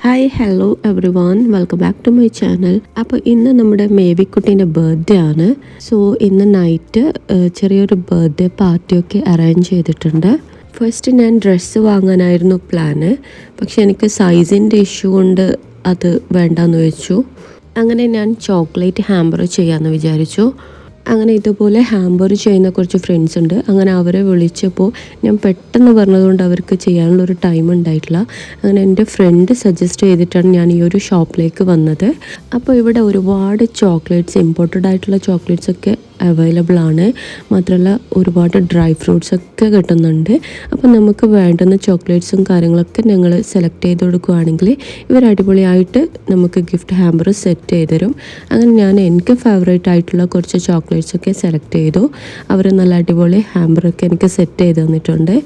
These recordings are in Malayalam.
Hi hello everyone welcome back to my channel. അപ്പോൾ ഇന്ന് നമ്മുടെ മേവിക്കുട്ടീൻ്റെ ബർത്ത്ഡേ ആണ്. സോ ഇന്ന് നൈറ്റ് ചെറിയൊരു ബർത്ത്ഡേ പാർട്ടിയൊക്കെ അറേഞ്ച് ചെയ്തിട്ടുണ്ട്. ഫസ്റ്റ് ഞാൻ ഡ്രസ്സ് വാങ്ങാനായിരുന്നു പ്ലാന്, പക്ഷെ എനിക്ക് സൈസിൻ്റെ ഇഷ്യൂ കൊണ്ട് അത് വേണ്ടാന്ന് വെച്ചു. അങ്ങനെ ഞാൻ ചോക്ലേറ്റ് ഹാമ്പർ ചെയ്യാമെന്ന് വിചാരിച്ചു. അങ്ങനെ ഇതുപോലെ ഹാമ്പർ ചെയ്യുന്ന കുറച്ച് ഫ്രണ്ട്സ് ഉണ്ട്. അങ്ങനെ അവരെ വിളിച്ചപ്പോൾ ഞാൻ പെട്ടെന്ന് പറഞ്ഞതുകൊണ്ട് അവർക്ക് ചെയ്യാനുള്ളൊരു ടൈം ഉണ്ടായിട്ടില്ല. അങ്ങനെ എൻ്റെ ഫ്രണ്ട് സജസ്റ്റ് ചെയ്തിട്ടാണ് ഞാൻ ഈ ഒരു ഷോപ്പിലേക്ക് വന്നത്. അപ്പോൾ ഇവിടെ ഒരുപാട് ചോക്ലേറ്റ്സ്, ഇമ്പോർട്ടഡ് ആയിട്ടുള്ള ചോക്ലേറ്റ്സ് ഒക്കെ അവൈലബിൾ ആണ്. മാത്രമല്ല ഒരുപാട് ഡ്രൈ ഫ്രൂട്ട്സ് ഒക്കെ കിട്ടുന്നുണ്ട്. അപ്പോൾ നമുക്ക് വേണ്ടുന്ന ചോക്ലേറ്റ്സും കാര്യങ്ങളൊക്കെ ഞങ്ങൾ സെലക്ട് ചെയ്ത് കൊടുക്കുകയാണെങ്കിൽ ഇവർ അടിപൊളിയായിട്ട് നമുക്ക് ഗിഫ്റ്റ് ഹാമ്പർ സെറ്റ് ചെയ്ത് തരും. അങ്ങനെ ഞാൻ എനിക്ക് ഫേവറേറ്റ് ആയിട്ടുള്ള കുറച്ച് ചോക്ലേറ്റ്സ് ഒക്കെ സെലക്ട് ചെയ്തു. അവർ നല്ല അടിപൊളി ഹാമ്പറൊക്കെ എനിക്ക് സെറ്റ് ചെയ്ത് തന്നിട്ടുണ്ട്.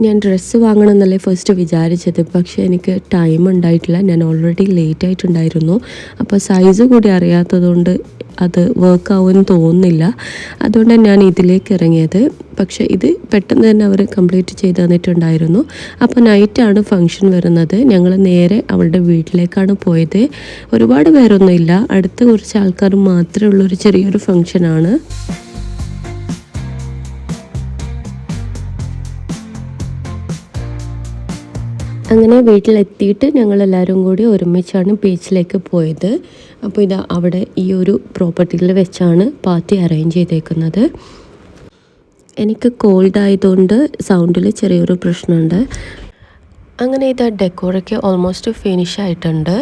ഞാൻ ഡ്രസ്സ് വാങ്ങണം എന്നല്ലേ ഫസ്റ്റ് വിചാരിച്ചത്, പക്ഷേ എനിക്ക് ടൈം ഉണ്ടായിട്ടില്ല. ഞാൻ ഓൾറെഡി ലേറ്റ് ആയിട്ടുണ്ടായിരുന്നു. അപ്പോൾ സൈസ് കൂടി അറിയാത്തതുകൊണ്ട് അത് വർക്കാവുമെന്ന് തോന്നുന്നില്ല. അതുകൊണ്ടാണ് ഞാൻ ഇതിലേക്ക് ഇറങ്ങിയത്. പക്ഷേ ഇത് പെട്ടെന്ന് തന്നെ അവർ കംപ്ലീറ്റ് ചെയ്ത് തന്നിട്ടുണ്ടായിരുന്നു. അപ്പോൾ നൈറ്റാണ് ഫംഗ്ഷൻ വരുന്നത്. ഞങ്ങൾ നേരെ അവളുടെ വീട്ടിലേക്കാണ് പോയത്. ഒരുപാട് പേരൊന്നുമില്ല, അടുത്ത കുറച്ച് ആൾക്കാർ മാത്രമേ ഉള്ളൊരു ചെറിയൊരു ഫംഗ്ഷനാണ്. അങ്ങനെ വീട്ടിലെത്തിയിട്ട് ഞങ്ങളെല്ലാവരും കൂടി ഒരുമിച്ചാണ് ബീച്ചിലേക്ക് പോയത്. അപ്പോൾ ഇതാ അവിടെ ഈ ഒരു പ്രോപ്പർട്ടിയിൽ വെച്ചാണ് പാർട്ടി അറേഞ്ച് ചെയ്തേക്കുന്നത്. എനിക്ക് കോൾഡ് ആയതുകൊണ്ട് സൗണ്ടിൽ ചെറിയൊരു പ്രശ്നമുണ്ട്. അങ്ങനെ ഇതാ ഡെക്കോറൊക്കെ ഓൾമോസ്റ്റ് ഫിനിഷ് ആയിട്ടുണ്ട്.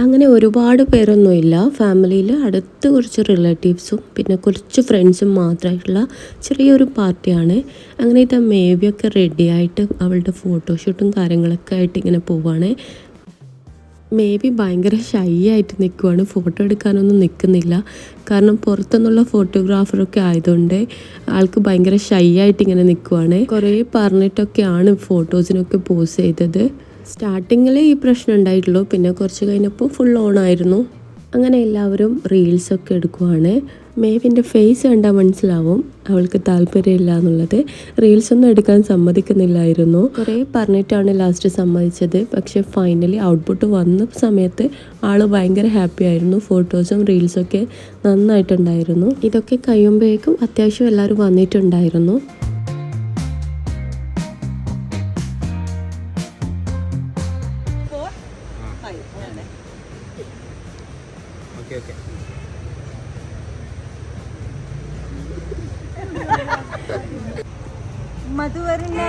അങ്ങനെ ഒരുപാട് പേരൊന്നുമില്ല. ഫാമിലിയിൽ അടുത്ത് കുറച്ച് റിലേറ്റീവ്സും പിന്നെ കുറച്ച് ഫ്രണ്ട്സും മാത്രമായിട്ടുള്ള ചെറിയൊരു പാർട്ടിയാണ്. അങ്ങനെ ഇത് മേവിയൊക്കെ റെഡിയായിട്ട് അവളുടെ ഫോട്ടോഷൂട്ടും കാര്യങ്ങളൊക്കെ ആയിട്ട് ഇങ്ങനെ പോവുകയാണ്. മേബി ഭയങ്കര ഷൈ ആയിട്ട് നിൽക്കുവാണ്, ഫോട്ടോ എടുക്കാനൊന്നും നിൽക്കുന്നില്ല. കാരണം പുറത്തുനിന്നുള്ള ഫോട്ടോഗ്രാഫറൊക്കെ ആയതുകൊണ്ട് ആൾക്ക് ഭയങ്കര ഷൈ ആയിട്ട് ഇങ്ങനെ നിൽക്കുവാണ്. കുറേ പറഞ്ഞിട്ടൊക്കെയാണ് ഫോട്ടോസിനൊക്കെ പോസ് ചെയ്തത്. സ്റ്റാർട്ടിങ്ങിൽ ഈ പ്രശ്നം ഉണ്ടായിട്ടുള്ളൂ, പിന്നെ കുറച്ച് കഴിഞ്ഞപ്പോൾ ഫുൾ ഓൺ ആയിരുന്നു. അങ്ങനെ എല്ലാവരും റീൽസൊക്കെ എടുക്കുവാണ്. മേവിൻ്റെ ഫേസ് കണ്ടാൽ മനസ്സിലാവും അവൾക്ക് താല്പര്യമില്ല എന്നുള്ളത്. റീൽസൊന്നും എടുക്കാൻ സമ്മതിക്കുന്നില്ലായിരുന്നു. കുറേ പറഞ്ഞിട്ടാണ് ലാസ്റ്റ് സമ്മതിച്ചത്. പക്ഷേ ഫൈനലി ഔട്ട്പുട്ട് വന്ന സമയത്ത് ആൾ ഭയങ്കര ഹാപ്പി ആയിരുന്നു. ഫോട്ടോസും റീൽസൊക്കെ നന്നായിട്ടുണ്ടായിരുന്നു. ഇതൊക്കെ കഴിയുമ്പോഴേക്കും അത്യാവശ്യം എല്ലാവരും വന്നിട്ടുണ്ടായിരുന്നു. മധുവർണ്ണ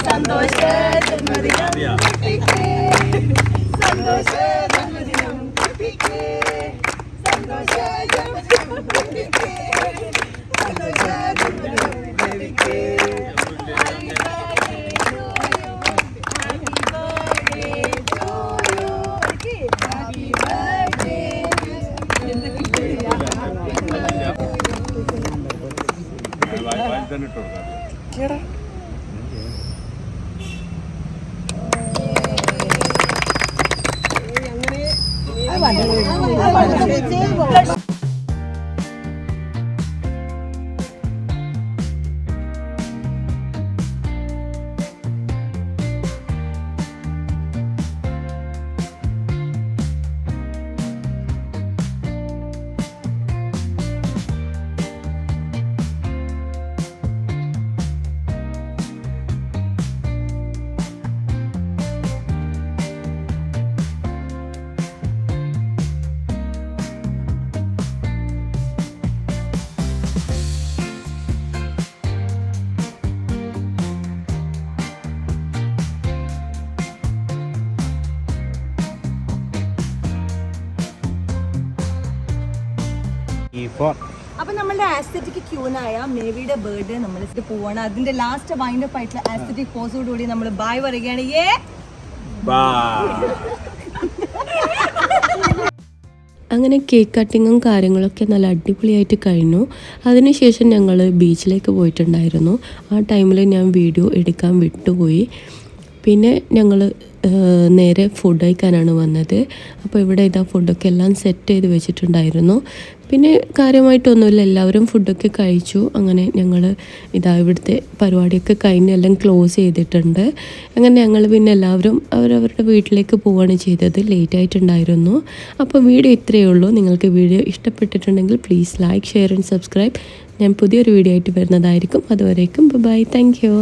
സന്തോഷ ജന്മദിനം സന്തോഷ ജന്മദിനം സന്തോഷ അപ്പൊ നമ്മളുടെ ആസ്തറ്റിക് ക്യൂനായ മേവിയുടെ ബർത്ത്ഡേ നമ്മൾ പോവാണ്. അതിന്റെ ലാസ്റ്റ് വൈൻഡപ്പ് ആയിട്ടുള്ള ആസ്തറ്റിക് പോസോടുകൂടി നമ്മൾ ബൈ പറയുകയാണ്. അങ്ങനെ കേക്ക് കട്ടിങ്ങും കാര്യങ്ങളൊക്കെ നല്ല അടിപൊളിയായിട്ട് കഴിഞ്ഞു. അതിനുശേഷം ഞങ്ങൾ ബീച്ചിലേക്ക് പോയിട്ടുണ്ടായിരുന്നു. ആ ടൈമിൽ ഞാൻ വീഡിയോ എടുക്കാൻ വിട്ടുപോയി. പിന്നെ ഞങ്ങൾ നേരെ ഫുഡ് കഴിക്കാനാണ് വന്നത്. അപ്പോൾ ഇവിടെ ഇതാ ഫുഡൊക്കെ എല്ലാം സെറ്റ് ചെയ്ത് വെച്ചിട്ടുണ്ടായിരുന്നു. പിന്നെ കാര്യമായിട്ടൊന്നുമില്ല, എല്ലാവരും ഫുഡൊക്കെ കഴിച്ചു. അങ്ങനെ ഞങ്ങൾ ഇതാ ഇവിടുത്തെ പരിപാടിയൊക്കെ കഴിഞ്ഞ് എല്ലാം ക്ലോസ് ചെയ്തിട്ടുണ്ട്. അങ്ങനെ ഞങ്ങൾ പിന്നെ എല്ലാവരും അവരവരുടെ വീട്ടിലേക്ക് പോവുകയാണ് ചെയ്തത്. ലേറ്റ് ആയിട്ടുണ്ടായിരുന്നു. അപ്പോൾ വീഡിയോ ഇത്രയേ ഉള്ളൂ. നിങ്ങൾക്ക് വീഡിയോ ഇഷ്ടപ്പെട്ടിട്ടുണ്ടെങ്കിൽ please like, share and subscribe. ഞാൻ പുതിയൊരു വീഡിയോ ആയിട്ട് വരുന്നതായിരിക്കും. അതുവരേക്കും ബൈ. Thank you.